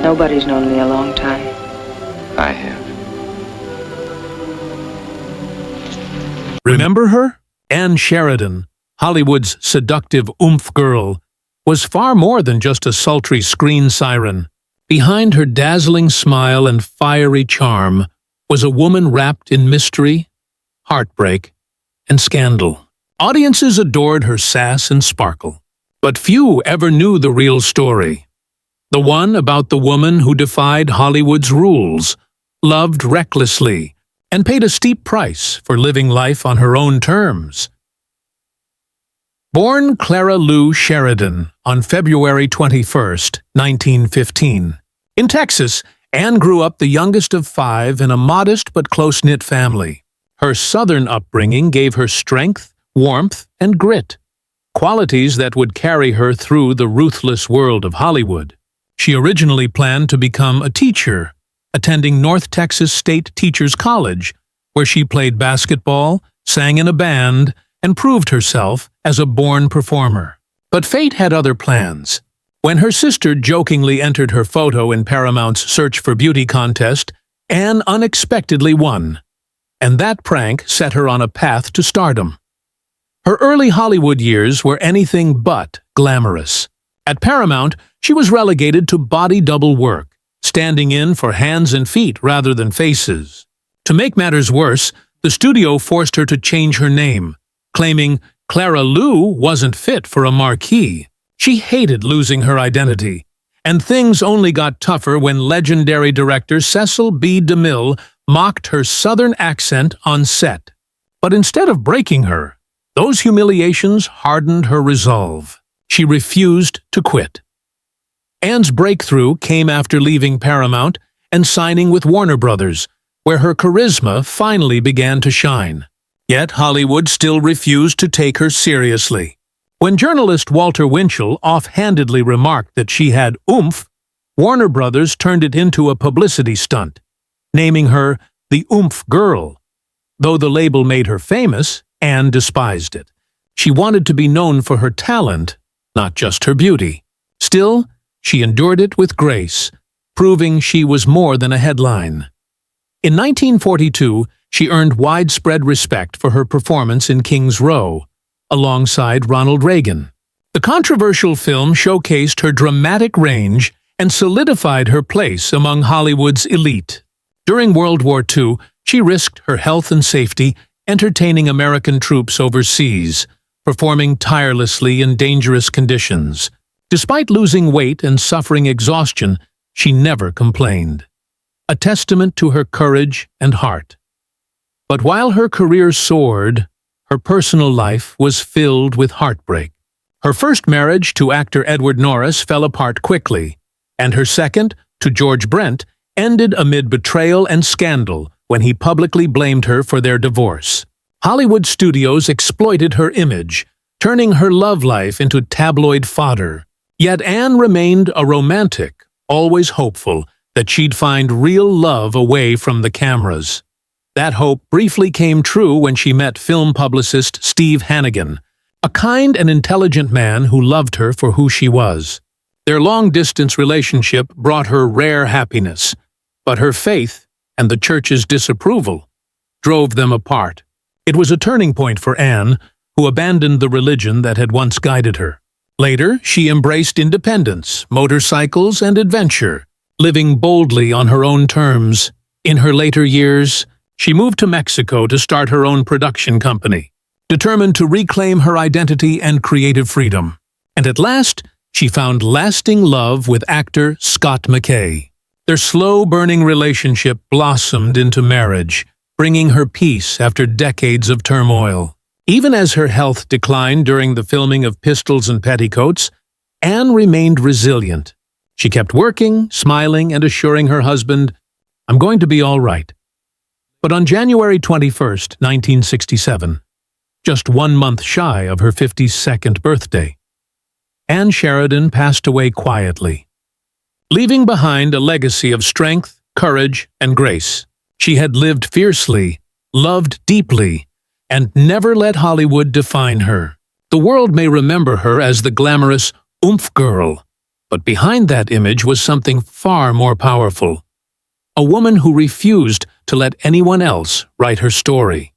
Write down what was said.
Nobody's known me a long time. I have. Remember her? Ann Sheridan, Hollywood's seductive Oomph Girl, was far more than just a sultry screen siren. Behind her dazzling smile and fiery charm was a woman wrapped in mystery, heartbreak, and scandal. Audiences adored her sass and sparkle, but few ever knew the real story. The one about the woman who defied Hollywood's rules, loved recklessly, and paid a steep price for living life on her own terms. Born Clara Lou Sheridan on February 21, 1915. In Texas, Ann grew up the youngest of 5 in a modest but close-knit family. Her Southern upbringing gave her strength, warmth, and grit, qualities that would carry her through the ruthless world of Hollywood. She originally planned to become a teacher, attending North Texas State Teachers College, where she played basketball, sang in a band, and proved herself as a born performer. But fate had other plans. When her sister jokingly entered her photo in Paramount's Search for Beauty contest, Ann unexpectedly won, and that prank set her on a path to stardom. Her early Hollywood years were anything but glamorous. At Paramount, she was relegated to body double work, standing in for hands and feet rather than faces. To make matters worse, the studio forced her to change her name, claiming Clara Lou wasn't fit for a marquee. She hated losing her identity, and things only got tougher when legendary director Cecil B. DeMille mocked her Southern accent on set. But instead of breaking her, those humiliations hardened her resolve. She refused to quit. Ann's breakthrough came after leaving Paramount and signing with Warner Brothers, where her charisma finally began to shine. Yet Hollywood still refused to take her seriously. When journalist Walter Winchell offhandedly remarked that she had oomph, Warner Brothers turned it into a publicity stunt, naming her the Oomph Girl. Though the label made her famous, Ann despised it. She wanted to be known for her talent, not just her beauty. Still, she endured it with grace, proving she was more than a headline. In 1942, she earned widespread respect for her performance in King's Row, alongside Ronald Reagan. The controversial film showcased her dramatic range and solidified her place among Hollywood's elite. During World War II, she risked her health and safety entertaining American troops overseas, performing tirelessly in dangerous conditions. Despite losing weight and suffering exhaustion, she never complained, a testament to her courage and heart. But while her career soared, her personal life was filled with heartbreak. Her first marriage to actor Edward Norris fell apart quickly, and her second, to George Brent, ended amid betrayal and scandal when he publicly blamed her for their divorce. Hollywood studios exploited her image, turning her love life into tabloid fodder. Yet Ann remained a romantic, always hopeful that she'd find real love away from the cameras. That hope briefly came true when she met film publicist Steve Hannigan, a kind and intelligent man who loved her for who she was. Their long-distance relationship brought her rare happiness, but her faith and the church's disapproval drove them apart. It was a turning point for Ann, who abandoned the religion that had once guided her. Later, she embraced independence, motorcycles, and adventure, living boldly on her own terms. In her later years, she moved to Mexico to start her own production company, determined to reclaim her identity and creative freedom. And at last, she found lasting love with actor Scott McKay. Their slow-burning relationship blossomed into marriage, bringing her peace after decades of turmoil. Even as her health declined during the filming of Pistols and Petticoats, Ann remained resilient. She kept working, smiling, and assuring her husband, "I'm going to be all right." But on January 21, 1967, just 1 month shy of her 52nd birthday, Ann Sheridan passed away quietly, leaving behind a legacy of strength, courage, and grace. She had lived fiercely, loved deeply, and never let Hollywood define her. The world may remember her as the glamorous Oomph Girl, But behind that image was something far more powerful. A woman who refused to let anyone else write her story.